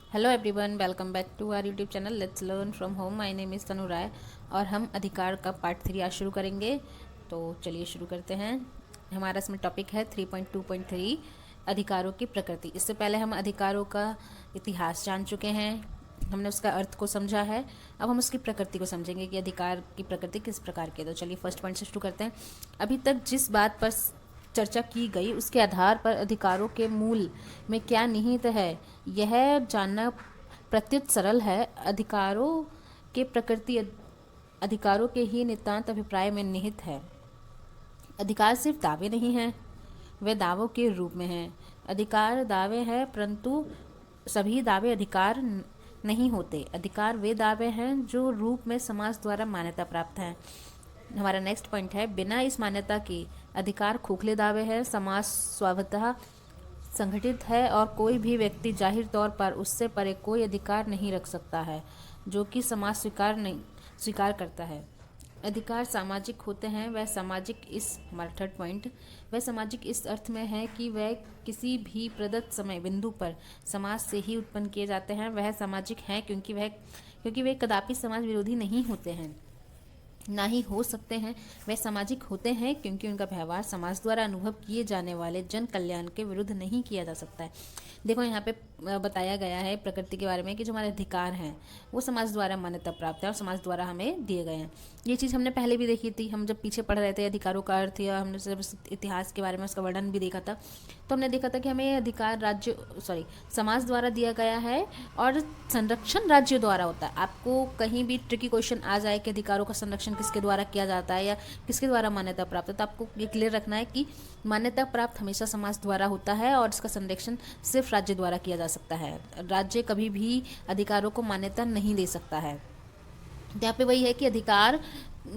Hello everyone, welcome back to our YouTube channel let's learn from home. My name is Tanu Rai और हम अधिकार का part 3 आज शुरू करेंगे। तो चलिए शुरू करते हैं। हमारा इसमें टॉपिक है 3.2.3 अधिकारों की प्रकृति। इससे पहले हम अधिकारों का इतिहास जान चुके हैं, हमने उसका अर्थ को समझा है। अब हम उसकी प्रकृति को समझेंगे कि अधिकार की प्रकृति किस प्रकार की है। तो चलिए फर्स्ट पॉइंट से शुरू करते हैं। अभी तक जिस बात पर चर्चा की गई उसके आधार पर अधिकारों के मूल में क्या निहित है यह जानना प्रत्युत सरल है। अधिकारों के प्रकृति अधिकारों के ही नितांत अभिप्राय में निहित है। अधिकार सिर्फ दावे नहीं हैं, वे दावों के रूप में हैं। अधिकार दावे हैं, परंतु सभी दावे अधिकार नहीं होते। अधिकार वे दावे हैं जो रूप में समाज द्वारा मान्यता प्राप्त हैं। हमारा नेक्स्ट पॉइंट है, बिना इस मान्यता के अधिकार खोखले दावे हैं। समाज स्वतः संगठित है और कोई भी व्यक्ति जाहिर तौर पर उससे परे कोई अधिकार नहीं रख सकता है जो कि समाज स्वीकार करता है। अधिकार सामाजिक होते हैं। वह सामाजिक इस हमारा थर्ड पॉइंट, वह सामाजिक इस अर्थ में है कि वह किसी भी प्रदत्त समय बिंदु पर समाज से ही उत्पन्न किए जाते हैं। वह सामाजिक हैं क्योंकि वे कदापि समाज विरोधी नहीं होते हैं, ना ही हो सकते हैं। वे सामाजिक होते हैं क्योंकि उनका व्यवहार समाज द्वारा अनुभव किए जाने वाले जन कल्याण के विरुद्ध नहीं किया जा सकता है। देखो यहाँ पे बताया गया है प्रकृति के बारे में कि जो हमारे अधिकार हैं वो समाज द्वारा मान्यता प्राप्त है और समाज द्वारा हमें दिए गए हैं। ये चीज़ हमने पहले भी देखी थी, हम जब पीछे पढ़ रहे थे अधिकारों का अर्थ या हमने जब इतिहास के बारे में उसका वर्णन भी देखा था, तो हमने देखा था कि हमें अधिकार समाज द्वारा दिया गया है और संरक्षण राज्य द्वारा होता है। आपको कहीं भी ट्रिकी क्वेश्चन आ जाए कि अधिकारों का संरक्षण किसके द्वारा किया जाता है या किसके द्वारा मान्यता प्राप्त है, तो आपको ये क्लियर रखना है कि मान्यता प्राप्त हमेशा समाज द्वारा होता है और इसका संरक्षण सिर्फ राज्य द्वारा किया जा सकता है। राज्य कभी भी अधिकारों को मान्यता नहीं दे सकता है। तो यहाँ पे वही है कि अधिकार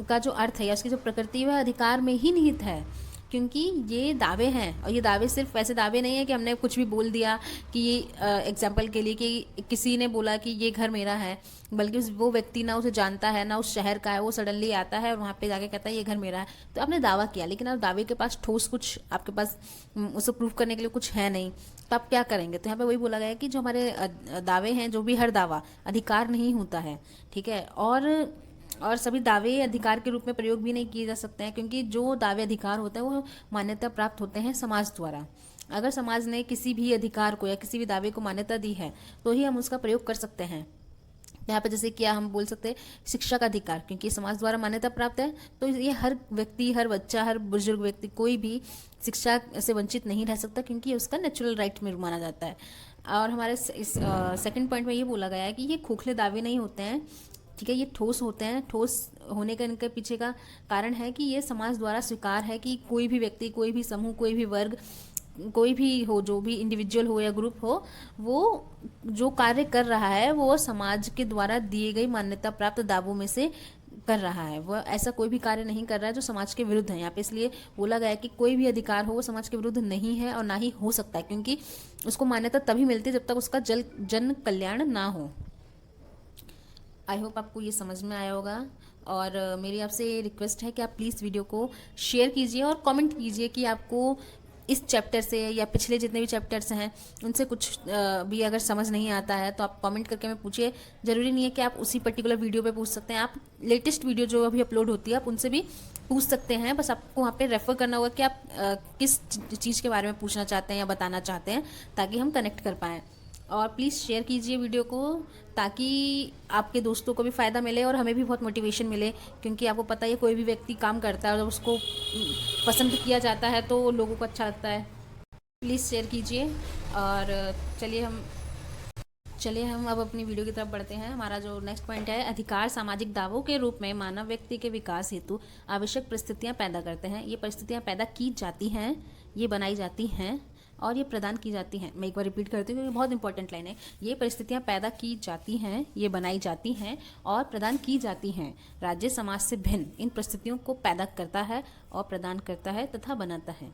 का जो अर्थ है या उसकी जो प्रकृति है वह अधिकार में ही निहित है, क्योंकि ये दावे हैं और ये दावे सिर्फ वैसे दावे नहीं है कि हमने कुछ भी बोल दिया कि ये एग्जाम्पल के लिए कि किसी ने बोला कि ये घर मेरा है, बल्कि वो व्यक्ति ना उसे जानता है ना उस शहर का है, वो सडनली आता है और वहाँ पे जाके कहता है ये घर मेरा है। तो आपने दावा किया लेकिन आप दावे के पास ठोस कुछ आपके पास उसे प्रूफ करने के लिए कुछ है नहीं, तो आप क्या करेंगे। तो यहाँ पे वही बोला गया है कि जो हमारे दावे हैं, जो भी हर दावा अधिकार नहीं होता है, ठीक है। और सभी दावे अधिकार के रूप में प्रयोग भी नहीं किए जा सकते हैं, क्योंकि जो दावे अधिकार होते हैं वो मान्यता प्राप्त होते हैं समाज द्वारा। अगर समाज ने किसी भी अधिकार को या किसी भी दावे को मान्यता दी है तो ही हम उसका प्रयोग कर सकते हैं। यहाँ पे जैसे क्या हम बोल सकते हैं शिक्षा का अधिकार, क्योंकि समाज द्वारा मान्यता प्राप्त है तो ये हर व्यक्ति, हर बच्चा, हर बुजुर्ग व्यक्ति कोई भी शिक्षा से वंचित नहीं रह सकता, क्योंकि ये उसका नेचुरल राइट में माना जाता है। और हमारे इस सेकंड पॉइंट में ये बोला गया है कि ये खोखले दावे नहीं होते हैं, ठीक है, ये ठोस होते हैं। ठोस होने का इनके पीछे का कारण है कि ये समाज द्वारा स्वीकार है कि कोई भी व्यक्ति, कोई भी समूह, कोई भी वर्ग, कोई भी हो, जो भी इंडिविजुअल हो या ग्रुप हो, वो जो कार्य कर रहा है वो समाज के द्वारा दिए गई मान्यता प्राप्त दावों में से कर रहा है। वह ऐसा कोई भी कार्य नहीं कर रहा है जो समाज के विरुद्ध है। यहाँ पे इसलिए बोला गया है कि कोई भी अधिकार हो वो समाज के विरुद्ध नहीं है और ना ही हो सकता है, क्योंकि उसको मान्यता तभी मिलती है जब तक उसका जन कल्याण ना हो। आई होप आपको ये समझ में आया होगा और मेरी आपसे रिक्वेस्ट है कि आप प्लीज़ वीडियो को शेयर कीजिए और कमेंट कीजिए कि आपको इस चैप्टर से या पिछले जितने भी चैप्टर्स हैं उनसे कुछ भी अगर समझ नहीं आता है तो आप कमेंट करके हमें पूछिए। ज़रूरी नहीं है कि आप उसी पर्टिकुलर वीडियो पे पूछ सकते हैं, आप लेटेस्ट वीडियो जो अभी अपलोड होती है आप उनसे भी पूछ सकते हैं। बस आपको वहाँ पे रेफ़र करना होगा कि आप किस चीज़ के बारे में पूछना चाहते हैं या बताना चाहते हैं, ताकि हम कनेक्ट कर पाएँ। और प्लीज़ शेयर कीजिए वीडियो को ताकि आपके दोस्तों को भी फ़ायदा मिले और हमें भी बहुत मोटिवेशन मिले, क्योंकि आपको पता है कोई भी व्यक्ति काम करता है और जब उसको पसंद किया जाता है तो लोगों को अच्छा लगता है। प्लीज़ शेयर कीजिए और चलिए हम अब अपनी वीडियो की तरफ बढ़ते हैं। हमारा जो नेक्स्ट पॉइंट है, अधिकार सामाजिक दावों के रूप में मानव व्यक्ति के विकास हेतु आवश्यक परिस्थितियां पैदा करते हैं। ये परिस्थितियां पैदा की जाती हैं, ये बनाई जाती हैं और ये प्रदान की जाती हैं। मैं एक बार रिपीट करती हूँ क्योंकि बहुत इंपॉर्टेंट लाइन है। ये परिस्थितियां पैदा की जाती हैं, ये बनाई जाती हैं और प्रदान की जाती हैं। राज्य समाज से भिन्न इन परिस्थितियों को पैदा करता है और प्रदान करता है तथा बनाता है।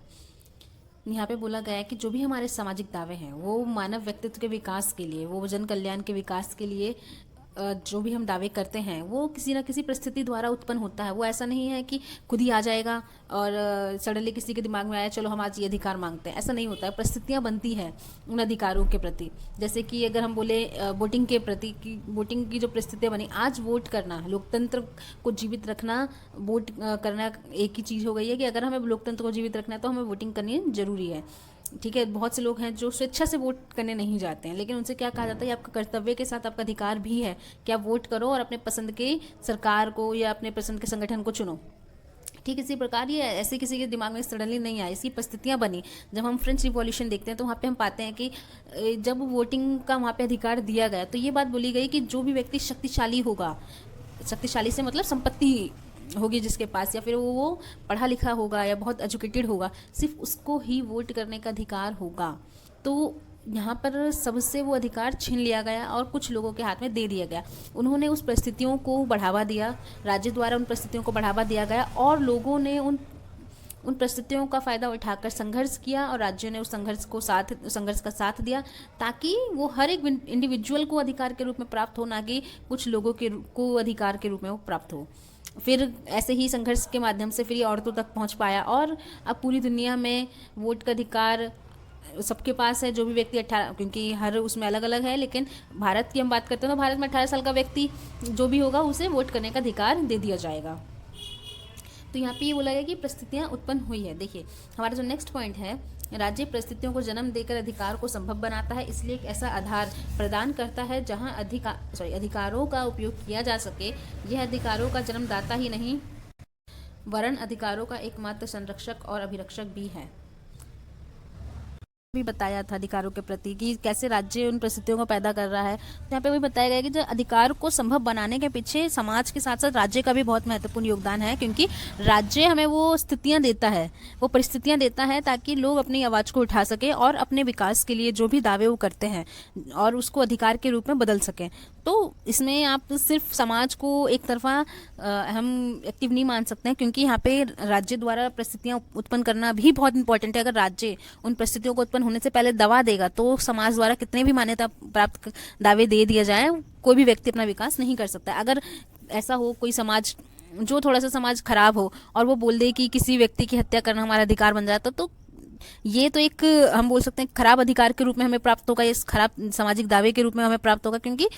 यहाँ पे बोला गया है कि जो भी हमारे सामाजिक दावे हैं वो मानव व्यक्तित्व के विकास के लिए, वो जन कल्याण के विकास के लिए जो भी हम दावे करते हैं वो किसी ना किसी परिस्थिति द्वारा उत्पन्न होता है। वो ऐसा नहीं है कि खुद ही आ जाएगा और सडनली किसी के दिमाग में आया चलो हम आज ये अधिकार मांगते हैं, ऐसा नहीं होता है। परिस्थितियाँ बनती हैं उन अधिकारों के प्रति। जैसे कि अगर हम बोले वोटिंग के प्रति, कि वोटिंग की जो परिस्थितियाँ बनी, आज वोट करना, लोकतंत्र को जीवित रखना, वोट करना एक ही चीज़ हो गई है कि अगर हमें लोकतंत्र को जीवित रखना है तो हमें वोटिंग करनी जरूरी है। ठीक है, बहुत से लोग हैं जो स्वेच्छा से वोट करने नहीं जाते हैं, लेकिन उनसे क्या कहा जाता है, आपका कर्तव्य के साथ आपका अधिकार भी है कि आप वोट करो और अपने पसंद के सरकार को या अपने पसंद के संगठन को चुनो। ठीक इसी प्रकार ये ऐसे किसी के दिमाग में सडनली नहीं आया, इसकी परिस्थितियाँ बनी। जब हम फ्रेंच रिवॉल्यूशन देखते हैं तो वहाँ पे हम पाते हैं कि जब वोटिंग का वहाँ पे अधिकार दिया गया तो ये बात बोली गई कि जो भी व्यक्ति शक्तिशाली होगा, शक्तिशाली से मतलब संपत्ति होगी जिसके पास, या फिर वो पढ़ा लिखा होगा या बहुत एजुकेटेड होगा, सिर्फ उसको ही वोट करने का अधिकार होगा। तो यहाँ पर सबसे वो अधिकार छीन लिया गया और कुछ लोगों के हाथ में दे दिया गया। उन्होंने उस परिस्थितियों को बढ़ावा दिया, राज्य द्वारा उन परिस्थितियों को बढ़ावा दिया गया और लोगों ने उन परिस्थितियों का फ़ायदा उठाकर संघर्ष किया और राज्य ने उस संघर्ष का साथ दिया, ताकि वो हर एक इंडिविजुअल को अधिकार के रूप में प्राप्त हो, ना कि कुछ लोगों को अधिकार के रूप में वो प्राप्त हो। फिर ऐसे ही संघर्ष के माध्यम से फिर ये औरतों तक पहुंच पाया और अब पूरी दुनिया में वोट का अधिकार सबके पास है। जो भी व्यक्ति 18, क्योंकि हर उसमें अलग अलग है, लेकिन भारत की हम बात करते हैं तो भारत में 18 साल का व्यक्ति जो भी होगा उसे वोट करने का अधिकार दे दिया जाएगा। तो यहाँ पे ये बोला गया कि परिस्थितियाँ उत्पन्न हुई है। देखिए हमारा जो नेक्स्ट पॉइंट है, राज्य परिस्थितियों को जन्म देकर अधिकार को संभव बनाता है, इसलिए एक ऐसा आधार प्रदान करता है जहाँ अधिकारों का उपयोग किया जा सके। यह अधिकारों का जन्मदाता ही नहीं वरन अधिकारों का एकमात्र संरक्षक और अभिरक्षक भी है। भी बताया था अधिकारों के प्रति कि कैसे राज्य उन परिस्थितियों को पैदा कर रहा है। तो यहाँ पे भी बताया गया कि जो अधिकार को संभव बनाने के पीछे समाज के साथ साथ राज्य का भी बहुत महत्वपूर्ण योगदान है, क्योंकि राज्य हमें वो स्थितियाँ देता है, वो परिस्थितियाँ देता है ताकि लोग अपनी आवाज़ को उठा सके और अपने विकास के लिए जो भी दावे वो करते हैं और उसको अधिकार के रूप में बदल सकें। तो इसमें आप सिर्फ समाज को एक तरफा हम एक्टिव नहीं मान सकते हैं, क्योंकि यहाँ पे राज्य द्वारा परिस्थितियाँ उत्पन्न करना भी बहुत इंपॉर्टेंट है। अगर राज्य उन परिस्थितियों को उत्पन्न होने से पहले दबा देगा तो समाज द्वारा कितने भी मान्यता प्राप्त दावे दे दिए जाए, कोई भी व्यक्ति अपना विकास नहीं कर सकता। अगर ऐसा हो कोई समाज जो थोड़ा सा समाज खराब हो और वो बोल दे कि किसी व्यक्ति की हत्या करना हमारा अधिकार बन जाता, तो ये तो एक हम बोल सकते हैं खराब अधिकार के रूप में हमें प्राप्त होगा, इस खराब सामाजिक दावे के रूप में हमें प्राप्त होगा, क्योंकि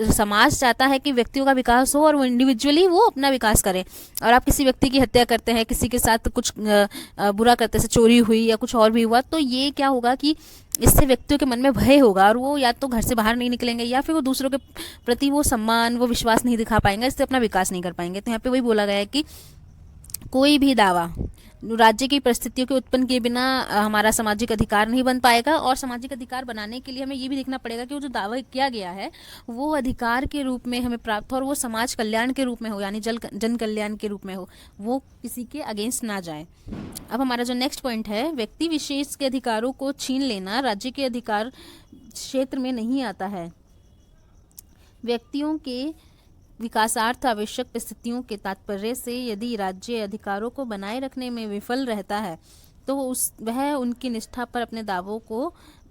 समाज चाहता है कि व्यक्तियों का विकास हो और वो इंडिविजुअली वो अपना विकास करें। और आप किसी व्यक्ति की हत्या करते हैं, किसी के साथ कुछ बुरा करते हैं, चोरी हुई या कुछ और भी हुआ, तो ये क्या होगा कि इससे व्यक्तियों के मन में भय होगा और वो या तो घर से बाहर नहीं निकलेंगे या फिर वो दूसरों के प्रति वो सम्मान, वो विश्वास नहीं दिखा पाएंगे, इससे अपना विकास नहीं कर पाएंगे। तो यहाँ पे वही बोला गया है कि कोई भी दावा राज्य की परिस्थितियों के उत्पन्न किए बिना हमारा सामाजिक अधिकार नहीं बन पाएगा। और सामाजिक अधिकार बनाने के लिए हमें ये भी देखना पड़ेगा कि वो जो दावा किया गया है वो अधिकार के रूप में हमें प्राप्त हो और वो समाज कल्याण के रूप में हो, यानी जन कल्याण के रूप में हो, वो किसी के अगेंस्ट ना जाए। अब हमारा जो नेक्स्ट पॉइंट है, व्यक्ति विशेष के अधिकारों को छीन लेना राज्य के अधिकार क्षेत्र में नहीं आता है। व्यक्तियों के विकासार्थ आवश्यक परिस्थितियों के तात्पर्य से यदि राज्य अधिकारों को बनाए रखने में विफल रहता है तो वह उनकी निष्ठा पर अपने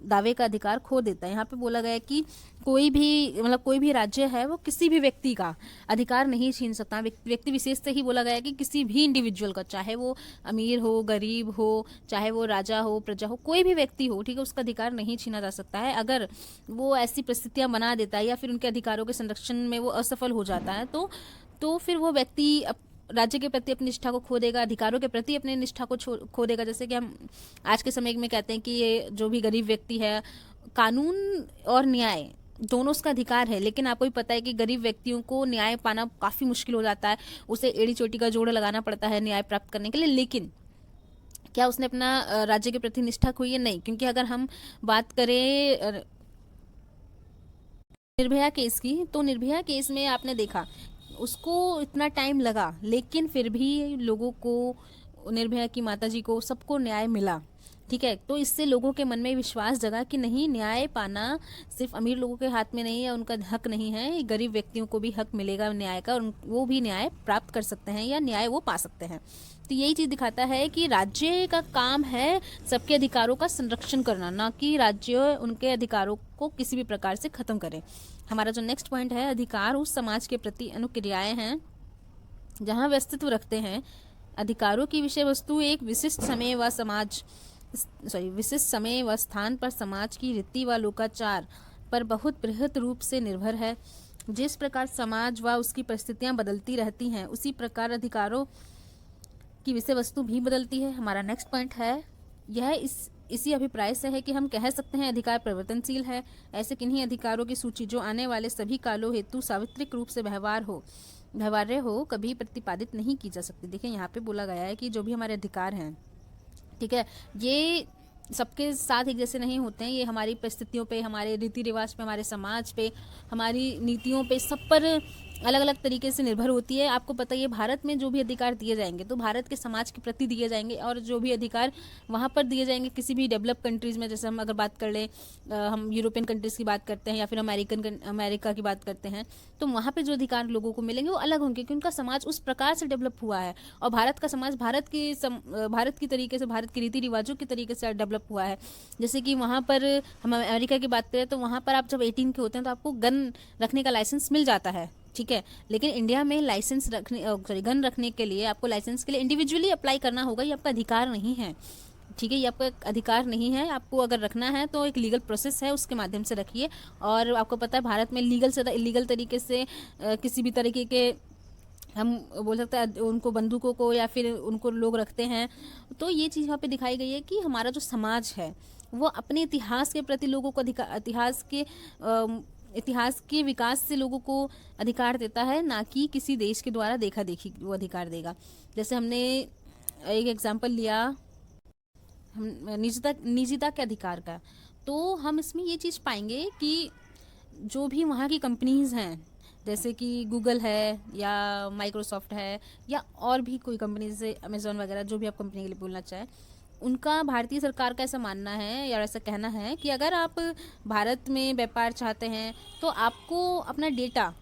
दावे का अधिकार खो देता है। यहाँ पे बोला गया है कि कोई भी राज्य है वो किसी भी व्यक्ति का अधिकार नहीं छीन सकता। व्यक्ति विशेष से ही बोला गया है कि किसी भी इंडिविजुअल का, चाहे वो अमीर हो, गरीब हो, चाहे वो राजा हो, प्रजा हो, कोई भी व्यक्ति हो, ठीक है, उसका अधिकार नहीं छीना जा सकता है। अगर वो ऐसी परिस्थितियाँ बना देता है या फिर उनके अधिकारों के संरक्षण में वो असफल हो जाता है तो फिर वो व्यक्ति राज्य के प्रति अपनी निष्ठा को खो देगा, अधिकारों के प्रति अपनी निष्ठा को खो देगा। जैसे कि हम आज के समय में कहते हैं कि ये जो भी गरीब व्यक्ति है, कानून और न्याय दोनों उसका अधिकार है, लेकिन आपको भी पता है कि गरीब व्यक्तियों को न्याय पाना काफ़ी मुश्किल हो जाता है, उसे एड़ी चोटी का जोड़ लगाना पड़ता है न्याय प्राप्त करने के लिए। लेकिन क्या उसने अपना राज्य के प्रति निष्ठा खोई है? नहीं, क्योंकि अगर हम बात करें निर्भया केस की, तो निर्भया केस में आपने देखा उसको इतना टाइम लगा, लेकिन फिर भी लोगों को, निर्भया की माताजी को, सबको न्याय मिला। ठीक है। तो इससे लोगों के मन में विश्वास जगा कि नहीं, न्याय पाना सिर्फ अमीर लोगों के हाथ में नहीं है, उनका हक नहीं है, गरीब व्यक्तियों को भी हक मिलेगा न्याय का, और वो भी न्याय प्राप्त कर सकते हैं या न्याय वो पा सकते हैं। तो यही चीज़ दिखाता है कि राज्य का काम है सबके अधिकारों का संरक्षण करना, ना कि राज्य उनके अधिकारों को किसी भी प्रकार से ख़त्म करे। हमारा जो नेक्स्ट पॉइंट है, अधिकार उस समाज के प्रति अनुक्रियाएं हैं जहाँ वे अस्तित्व रखते हैं। अधिकारों की विषय वस्तु एक विशिष्ट समय व स्थान पर समाज की रीति व लोकाचार पर बहुत बृहद रूप से निर्भर है। जिस प्रकार समाज व उसकी परिस्थितियां बदलती रहती हैं, उसी प्रकार अधिकारों की विषय वस्तु भी बदलती है। हमारा नेक्स्ट पॉइंट है, यह इसी अभिप्राय से है कि हम कह सकते हैं अधिकार परिवर्तनशील है। ऐसे किन्हीं अधिकारों की सूची जो आने वाले सभी कालों हेतु सार्वत्रिक रूप से व्यवहार्य हो कभी प्रतिपादित नहीं की जा सकती। देखिए यहाँ पे बोला गया है कि जो भी हमारे अधिकार हैं, ठीक है, ये सबके साथ एक जैसे नहीं होते हैं। ये हमारी परिस्थितियों पे, हमारे रीति रिवाज पे, हमारे समाज पे, हमारी नीतियों पे, सब पर अलग अलग तरीके से निर्भर होती है। आपको पता ही है, भारत में जो भी अधिकार दिए जाएंगे तो भारत के समाज के प्रति दिए जाएंगे, और जो भी अधिकार वहाँ पर दिए जाएंगे किसी भी डेवलप कंट्रीज़ में, जैसे हम अगर बात कर लें, हम यूरोपियन कंट्रीज़ की बात करते हैं या फिर अमेरिका की बात करते हैं, तो वहाँ पर जो अधिकार लोगों को मिलेंगे वो अलग होंगे, क्योंकि उनका समाज उस प्रकार से डेवलप हुआ है। और भारत का समाज भारत की तरीके से, भारत के रीति रिवाजों के तरीके से डेवलप हुआ है। जैसे कि वहाँ पर हम अमेरिका की बात करें तो वहाँ पर आप जब 18 के होते हैं तो आपको गन रखने का लाइसेंस मिल जाता है, ठीक है। लेकिन इंडिया में गन रखने के लिए आपको लाइसेंस के लिए इंडिविजुअली अप्लाई करना होगा। ये आपका अधिकार नहीं है, ठीक है, ये आपका अधिकार नहीं है। आपको अगर रखना है तो एक लीगल प्रोसेस है, उसके माध्यम से रखिए। और आपको पता है भारत में लीगल से इलीगल तरीके से किसी भी तरीके के, हम बोल सकते हैं, उनको बंदूकों को या फिर उनको लोग रखते हैं। तो ये चीज़ वहाँ पे दिखाई गई है कि हमारा जो समाज है वो अपने इतिहास के प्रति लोगों को इतिहास के विकास से लोगों को अधिकार देता है, ना कि किसी देश के द्वारा देखा देखी वो अधिकार देगा। जैसे हमने एक एग्जांपल लिया हम निजता के अधिकार का, तो हम इसमें ये चीज़ पाएंगे कि जो भी वहाँ की कंपनीज़ हैं, जैसे कि गूगल है या माइक्रोसॉफ्ट है या और भी कोई कंपनी, जैसे अमेज़ॉन वगैरह, जो भी आप कंपनी के लिए बोलना चाहें, उनका भारतीय सरकार का ऐसा मानना है या ऐसा कहना है कि अगर आप भारत में व्यापार चाहते हैं तो आपको अपना डेटा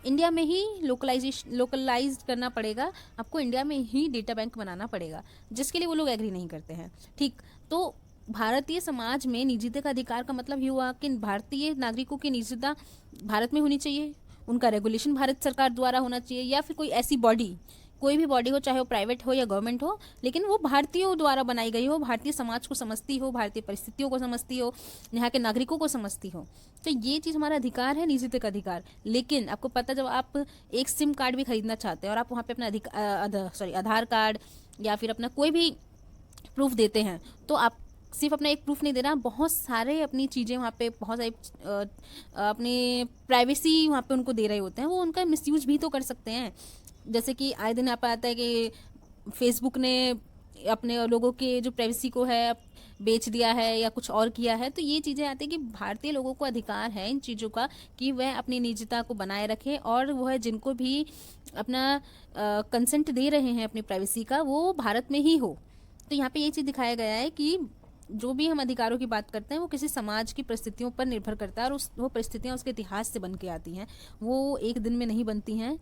इंडिया में ही लोकलाइज करना पड़ेगा, आपको इंडिया में ही डेटा बैंक बनाना पड़ेगा, जिसके लिए वो लोग एग्री नहीं करते हैं, ठीक। तो भारतीय समाज में निजता का अधिकार का मतलब ये हुआ कि भारतीय नागरिकों की निजता भारत में होनी चाहिए, उनका रेगुलेशन भारत सरकार द्वारा होना चाहिए, या फिर कोई ऐसी बॉडी, कोई भी बॉडी हो, चाहे वो प्राइवेट हो या गवर्नमेंट हो, लेकिन वो भारतीयों द्वारा बनाई गई हो, भारतीय समाज को समझती हो, भारतीय परिस्थितियों को समझती हो, यहाँ के नागरिकों को समझती हो। तो ये चीज़ हमारा अधिकार है, निजता का अधिकार। लेकिन आपको पता, जब आप एक सिम कार्ड भी खरीदना चाहते हैं और आप वहाँ पे अपना आधार कार्ड या फिर अपना कोई भी प्रूफ देते हैं, तो आप सिर्फ अपना एक प्रूफ नहीं देना, बहुत सारे अपनी चीज़ें वहाँ पे, बहुत सारी अपनी प्राइवेसी वहाँ पे उनको दे रहे होते हैं, वो उनका मिसयूज भी तो कर सकते हैं। जैसे कि आए दिन आप आता है कि फेसबुक ने अपने लोगों के जो प्राइवेसी को है बेच दिया है या कुछ और किया है। तो ये चीज़ें आती है कि भारतीय लोगों को अधिकार है इन चीज़ों का कि वह अपनी निजता को बनाए रखें, और वह जिनको भी अपना कंसेंट दे रहे हैं अपनी प्राइवेसी का, वो भारत में ही हो। तो यहाँ पे ये चीज़ दिखाया गया है कि जो भी हम अधिकारों की बात करते हैं वो किसी समाज की परिस्थितियों पर निर्भर करता है, और वो परिस्थितियाँ उसके इतिहास से बन के आती हैं, वो एक दिन में नहीं बनती हैं।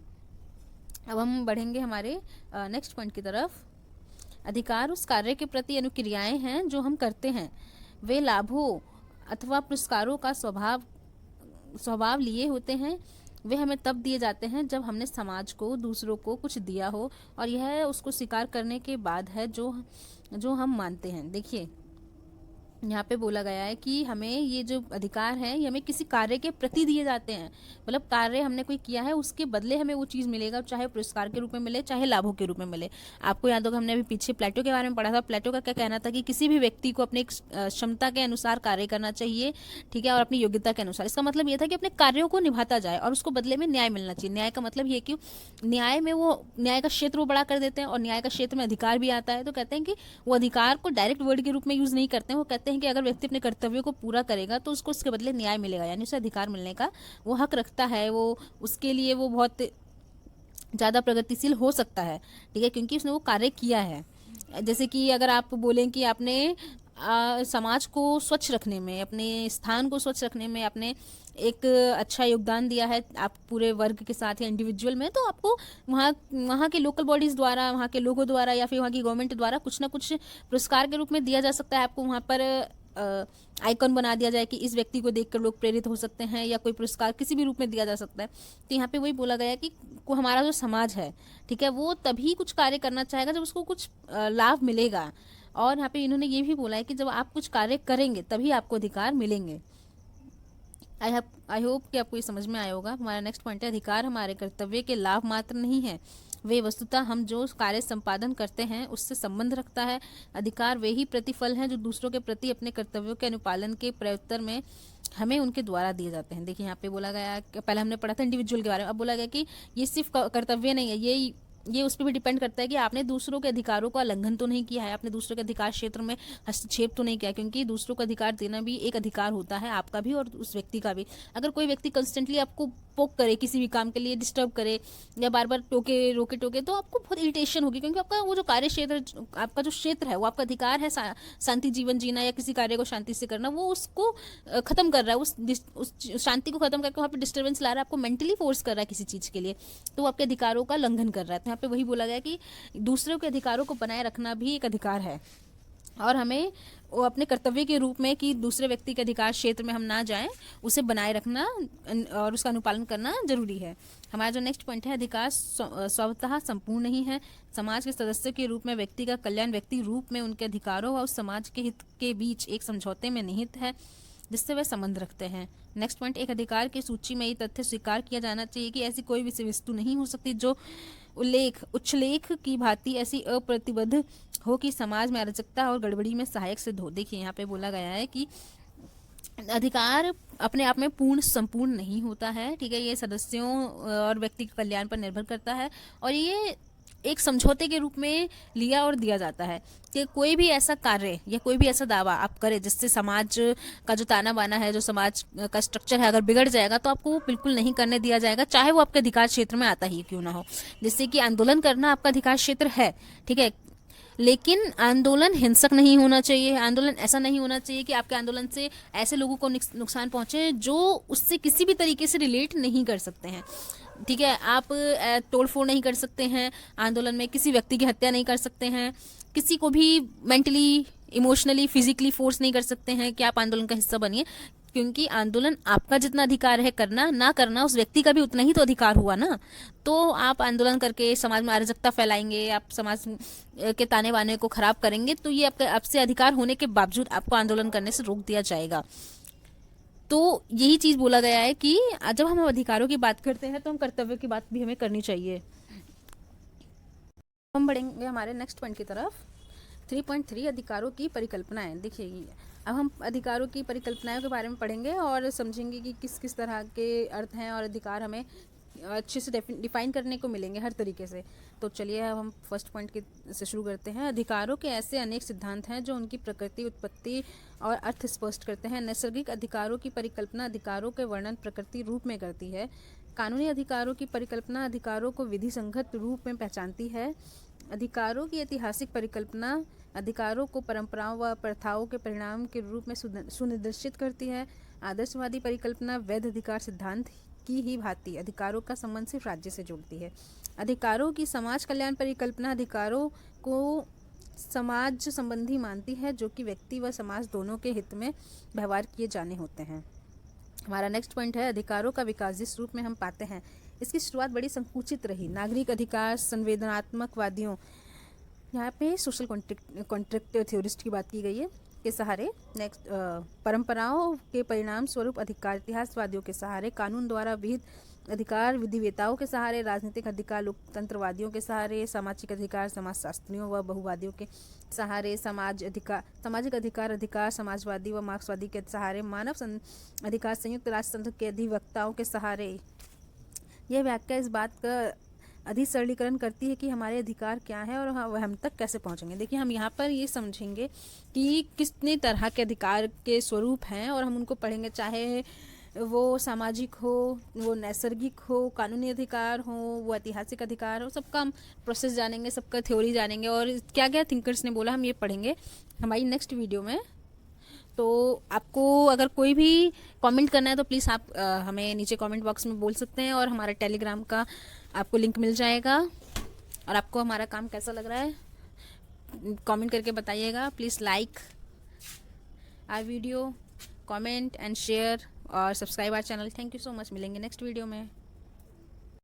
अब हम बढ़ेंगे हमारे नेक्स्ट पॉइंट की तरफ। अधिकार उस कार्य के प्रति अनुक्रियाएं हैं जो हम करते हैं। वे लाभों अथवा पुरस्कारों का स्वभाव लिए होते हैं। वे हमें तब दिए जाते हैं जब हमने समाज को, दूसरों को कुछ दिया हो, और यह उसको स्वीकार करने के बाद है जो हम मानते हैं। देखिए यहाँ पे बोला गया है कि हमें ये जो अधिकार हैं ये हमें किसी कार्य के प्रति दिए जाते हैं, मतलब कार्य हमने कोई किया है उसके बदले हमें वो चीज़ मिलेगा, चाहे पुरस्कार के रूप में मिले, चाहे लाभों के रूप में मिले। आपको याद होगा, हमने अभी पीछे प्लेटो के बारे में पढ़ा था। प्लेटो का क्या कहना था कि किसी भी व्यक्ति को अपनी क्षमता के अनुसार कार्य करना चाहिए, ठीक है, और अपनी योग्यता के अनुसार। इसका मतलब ये था कि अपने कार्यों को निभाता जाए और उसको बदले में न्याय मिलना चाहिए। न्याय का मतलब ये कि न्याय में वो न्याय का क्षेत्र वो बड़ा कर देते हैं, और न्याय का क्षेत्र में अधिकार भी आता है। तो कहते हैं कि वो अधिकार को डायरेक्ट वर्ड के रूप में यूज़ नहीं करते हैं, वो कहते हैं कि अगर व्यक्ति अपने कर्तव्यों को पूरा करेगा तो उसको उसके बदले न्याय मिलेगा, यानी उसे अधिकार मिलने का वो हक रखता है, वो उसके लिए वो बहुत ज़्यादा प्रगतिशील हो सकता है, ठीक है, क्योंकि उसने वो कार्य किया है। जैसे कि अगर आप बोलें कि आपने समाज को स्वच्छ रखने में, अपने स्थान को स्वच्छ रखने में आपने एक अच्छा योगदान दिया है आप पूरे वर्ग के साथ या इंडिविजुअल में, तो आपको वहाँ वहाँ के लोकल बॉडीज़ द्वारा, वहाँ के लोगों द्वारा या फिर वहाँ की गवर्नमेंट द्वारा कुछ ना कुछ पुरस्कार के रूप में दिया जा सकता है। आपको वहाँ पर आइकन बना दिया जाए कि इस व्यक्ति को देखकर लोग प्रेरित हो सकते हैं, या कोई पुरस्कार किसी भी रूप में दिया जा सकता है। तो यहाँ पे वही बोला गया है कि को हमारा जो समाज है, ठीक है, वो तभी कुछ कार्य करना चाहेगा जब उसको कुछ लाभ मिलेगा। और यहाँ पे इन्होंने ये भी बोला है कि जब आप कुछ कार्य करेंगे तभी आपको अधिकार मिलेंगे। आई होप कि आपको ये समझ में आया होगा। हमारा नेक्स्ट पॉइंट है, अधिकार हमारे कर्तव्य के लाभ मात्र नहीं है, वे वस्तुतः हम जो कार्य संपादन करते हैं उससे संबंध रखता है। अधिकार वे ही प्रतिफल हैं जो दूसरों के प्रति अपने कर्तव्यों के अनुपालन के प्रत्युत्तर में हमें उनके द्वारा दिए जाते हैं। देखिए यहाँ पे बोला गया, पहले हमने पढ़ा था इंडिविजुअल के बारे में, अब बोला गया कि ये सिर्फ कर्तव्य नहीं है, ये उस पर भी डिपेंड करता है कि आपने दूसरों के अधिकारों का उल्लंघन तो नहीं किया है, आपने दूसरों के अधिकार क्षेत्र में हस्तक्षेप तो नहीं किया, क्योंकि दूसरों को अधिकार देना भी एक अधिकार होता है, आपका भी और उस व्यक्ति का भी। अगर कोई व्यक्ति कंस्टेंटली आपको पोक करे, किसी भी काम के लिए डिस्टर्ब करे या बार बार रोके टोके, तो आपको बहुत इरिटेशन होगी, क्योंकि आपका वो जो कार्य क्षेत्र, आपका जो क्षेत्र है, वो आपका अधिकार है शांति जीवन जीना या किसी कार्य को शांति से करना, वो उसको खत्म कर रहा है, उस शांति को खत्म करके वहाँ पे डिस्टर्बेंस ला रहा है, आपको मेंटली फोर्स कर रहा है किसी चीज़ के लिए, तो वो आपके अधिकारों का उल्लंघन कर रहा है। तो यहाँ पे वही बोला गया कि दूसरों के अधिकारों को बनाए रखना भी एक अधिकार है, और हमें वो अपने कर्तव्य के रूप में कि दूसरे व्यक्ति के अधिकार क्षेत्र में हम ना जाएं, उसे बनाए रखना और उसका अनुपालन करना जरूरी है। हमारा जो नेक्स्ट पॉइंट है, अधिकार स्वतः संपूर्ण नहीं है, समाज के सदस्य के रूप में व्यक्ति का कल्याण व्यक्ति रूप में उनके अधिकारों और उस समाज के हित के बीच एक समझौते में निहित है जिससे वे संबंध रखते हैं। नेक्स्ट पॉइंट, एक अधिकार की सूची में ये तथ्य स्वीकार किया जाना चाहिए कि ऐसी कोई विषय वस्तु नहीं हो सकती जो उच्चलेख की भांति ऐसी अप्रतिबद्ध हो कि समाज में अराजकता और गड़बड़ी में सहायक सिद्ध हो। देखिए यहाँ पे बोला गया है कि अधिकार अपने आप में पूर्ण संपूर्ण नहीं होता है, ठीक है, ये सदस्यों और व्यक्ति के कल्याण पर निर्भर करता है, और ये एक समझौते के रूप में लिया और दिया जाता है कि कोई भी ऐसा कार्य या कोई भी ऐसा दावा आप करें जिससे समाज का जो ताना बाना है, जो समाज का स्ट्रक्चर है, अगर बिगड़ जाएगा तो आपको वो बिल्कुल नहीं करने दिया जाएगा, चाहे वो आपके अधिकार क्षेत्र में आता ही क्यों ना हो। जैसे कि आंदोलन करना आपका अधिकार क्षेत्र है, ठीक है, लेकिन आंदोलन हिंसक नहीं होना चाहिए, आंदोलन ऐसा नहीं होना चाहिए कि आपके आंदोलन से ऐसे लोगों को नुकसान पहुंचे जो उससे किसी भी तरीके से रिलेट नहीं कर सकते हैं, ठीक है। आप तोड़फोड़ नहीं कर सकते हैं आंदोलन में, किसी व्यक्ति की हत्या नहीं कर सकते हैं, किसी को भी मेंटली, इमोशनली, फिजिकली फोर्स नहीं कर सकते हैं कि आप आंदोलन का हिस्सा बनिए, क्योंकि आंदोलन आपका जितना अधिकार है करना ना करना, उस व्यक्ति का भी उतना ही तो अधिकार हुआ ना। तो आप आंदोलन करके समाज में अराजकता फैलाएंगे, आप समाज के ताने बाने को खराब करेंगे, तो ये आपसे अधिकार होने के बावजूद आपको आंदोलन करने से रोक दिया जाएगा। तो यही चीज़ बोला गया है कि जब हम अधिकारों की बात करते हैं तो हम कर्तव्यों की बात भी हमें करनी चाहिए। हम बढ़ेंगे हमारे नेक्स्ट पॉइंट की तरफ, 3.3 अधिकारों की परिकल्पनाएं। देखिए अब हम अधिकारों की परिकल्पनाओं के बारे में पढ़ेंगे और समझेंगे कि किस किस तरह के अर्थ हैं और अधिकार हमें अच्छे से डिफाइन करने को मिलेंगे हर तरीके से। तो चलिए अब हम फर्स्ट पॉइंट से शुरू करते हैं। अधिकारों के ऐसे अनेक सिद्धांत हैं जो उनकी प्रकृति, उत्पत्ति और अर्थ स्पष्ट करते हैं। नैसर्गिक अधिकारों की परिकल्पना अधिकारों के वर्णन प्रकृति रूप में करती है। कानूनी अधिकारों की परिकल्पना अधिकारों को विधि संगत रूप में पहचानती है। अधिकारों की ऐतिहासिक परिकल्पना अधिकारों को परंपराओं व प्रथाओं के परिणाम के रूप में सुनिर्देशित करती है। आदर्शवादी परिकल्पना वैध अधिकार सिद्धांत की ही भांति अधिकारों का संबंध सिर्फ राज्य से जोड़ती है। अधिकारों की समाज कल्याण परिकल्पना अधिकारों को समाज संबंधी मानती है जो कि व्यक्ति व समाज दोनों के हित में व्यवहार किए जाने होते हैं। हमारा नेक्स्ट पॉइंट है अधिकारों का विकास जिस रूप में हम पाते हैं। इसकी शुरुआत बड़ी संकुचित रही। नागरिक अधिकार संवेदनात्मक वादियों, यहाँ पे सोशल कॉन्ट्रैक्ट थ्योरिस्ट की बात की गई है, के सहारे नेक्स्ट परंपराओं के परिणाम स्वरूप अधिकार इतिहासवादियों के सहारे, कानून द्वारा विहित अधिकार विधिवेताओं के सहारे, राजनीतिक अधिकार लोकतंत्रवादियों के सहारे, सामाजिक अधिकार समाजशास्त्रियों व बहुवादियों के सहारे, सामाजिक अधिकार समाजवादी व मार्क्सवादी के सहारे, मानव अधिकार संयुक्त राष्ट्र संघ के अधिवक्ताओं के सहारे। यह व्याख्या इस बात का अधिक सरलीकरण करती है कि हमारे अधिकार क्या है और हम तक कैसे पहुंचेंगे। देखिए हम यहाँ पर ये समझेंगे कि कितने तरह के अधिकार के स्वरूप हैं और हम उनको पढ़ेंगे, चाहे वो सामाजिक हो, वो नैसर्गिक हो, कानूनी अधिकार हो, वो ऐतिहासिक अधिकार हो, सबका हम प्रोसेस जानेंगे, सबका थ्योरी जानेंगे और क्या क्या थिंकर्स ने बोला हम ये पढ़ेंगे हमारी नेक्स्ट वीडियो में। तो आपको अगर कोई भी कमेंट करना है तो प्लीज़ आप हमें नीचे कमेंट बॉक्स में बोल सकते हैं और हमारा टेलीग्राम का आपको लिंक मिल जाएगा। और आपको हमारा काम कैसा लग रहा है कमेंट करके बताइएगा। Please like our video, comment and share और subscribe our channel. Thank you so much, मिलेंगे नेक्स्ट वीडियो में।